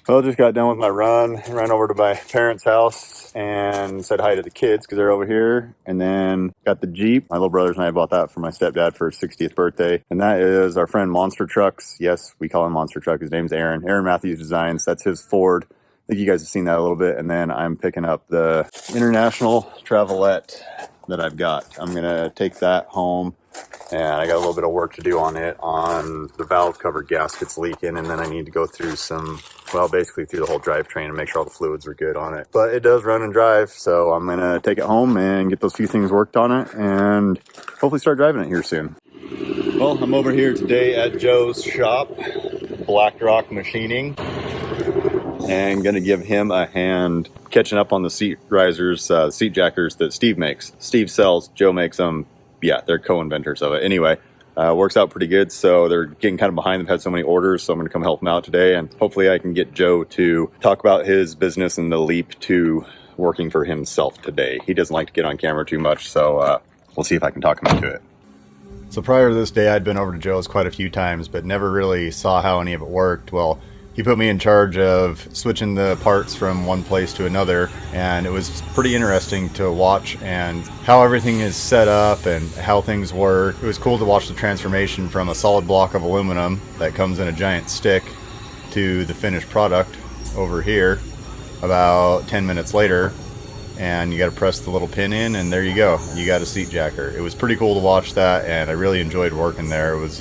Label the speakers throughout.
Speaker 1: Well, just got done with my run. Ran over to my parents' house and said hi to the kids because they're over here. And then got the Jeep. My little brothers and I bought that for my stepdad for his 60th birthday. And that is our friend Monster Trucks. Yes, we call him Monster Truck. His name's Aaron. Aaron Matthews Designs. That's his Ford. I think you guys have seen that a little bit. And then I'm picking up the International Travelette that I've got. I'm going to take that home. And I got a little bit of work to do on it, on the valve cover gaskets leaking, and then I need to go through basically through the whole drivetrain and make sure all the fluids are good on it. But it does run and drive, so I'm gonna take it home and get those few things worked on it and hopefully start driving it here soon. Well, I'm over here today at Joe's shop, Black Rock Machining, and gonna give him a hand catching up on the seat risers, seat jackers that Steve makes. Steve sells, Joe makes them. Yeah, they're co-inventors of it. Anyway, works out pretty good. So they're getting kind of behind. They've had so many orders, so I'm going to come help them out today. And hopefully I can get Joe to talk about his business and the leap to working for himself today. He doesn't like to get on camera too much, so we'll see if I can talk him into it. So prior to this day, I'd been over to Joe's quite a few times, but never really saw how any of it worked. Well, he put me in charge of switching the parts from one place to another, and it was pretty interesting to watch and how everything is set up and how things work. It was cool to watch the transformation from a solid block of aluminum that comes in a giant stick to the finished product over here about 10 minutes later, and you got to press the little pin in and there you go, you got a seat jacker. It was pretty cool to watch that, and I really enjoyed working there. It was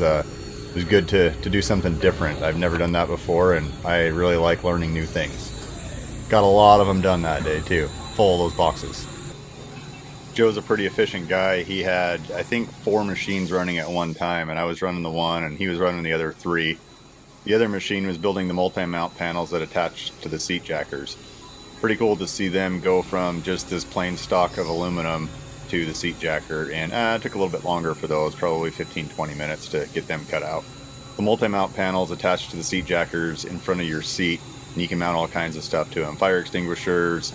Speaker 1: good to do something different. I've never done that before, and I really like learning new things. Got a lot of them done that day too, full of those boxes. Joe's a pretty efficient guy. He had, I think, 4 machines running at one time, and I was running the one and he was running the other 3. The other machine was building the multi-mount panels that attach to the seat jackers. Pretty cool to see them go from just this plain stock of aluminum to the seat jacker, and it took a little bit longer for those, probably 15-20 minutes to get them cut out. The multi-mount panels attached to the seat jackers in front of your seat, and you can mount all kinds of stuff to them, fire extinguishers,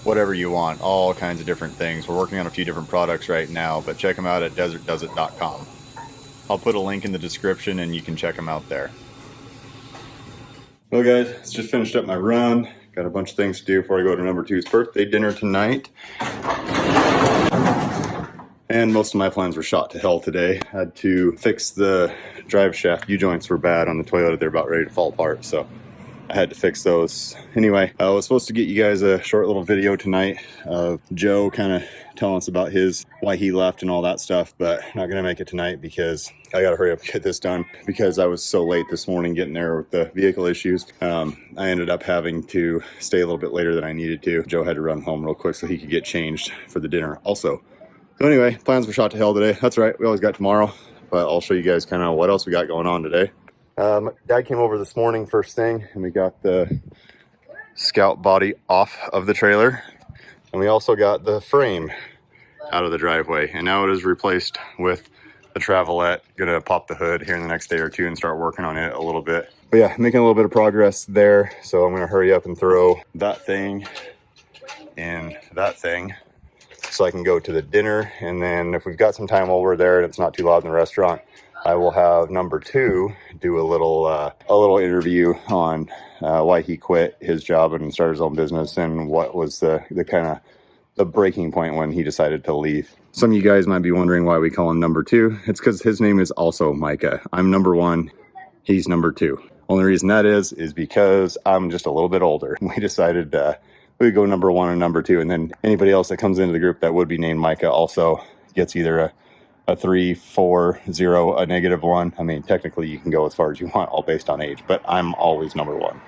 Speaker 1: whatever you want, all kinds of different things. We're working on a few different products right now, but check them out at desertdoesit.com. I'll put a link in the description and you can check them out there. Well guys, it's just finished up my run. Got a bunch of things to do before I go to number 2's birthday dinner tonight. And most of my plans were shot to hell today. I had to fix the drive shaft. U-joints were bad on the Toyota. They're about ready to fall apart, so I had to fix those. Anyway, I was supposed to get you guys a short little video tonight of Joe kind of telling us about why he left and all that stuff, but not gonna make it tonight because I gotta hurry up and get this done because I was so late this morning getting there with the vehicle issues. I ended up having to stay a little bit later than I needed to. Joe had to run home real quick so he could get changed for the dinner also. So anyway, plans were shot to hell today. That's right, we always got tomorrow, but I'll show you guys kind of what else we got going on today. Dad came over this morning first thing, and we got the Scout body off of the trailer, and we also got the frame out of the driveway, and now it is replaced with the Travelette. Gonna pop the hood here in the next day or two and start working on it a little bit. But yeah, making a little bit of progress there, so I'm gonna hurry up and throw that thing and that thing so I can go to the dinner, and then if we've got some time while we're there and it's not too loud in the restaurant, I will have number 2 do a little interview on why he quit his job and started his own business, and what was the kind of the breaking point when he decided to leave. Some of you guys might be wondering why we call him number 2. It's because his name is also Micah. I'm number 1, he's number 2. Only reason that is because I'm just a little bit older. We decided we would go number 1 and number 2, and then anybody else that comes into the group that would be named Micah also gets either a 3, 4, 0, a -1. I mean, technically you can go as far as you want, all based on age, but I'm always number 1.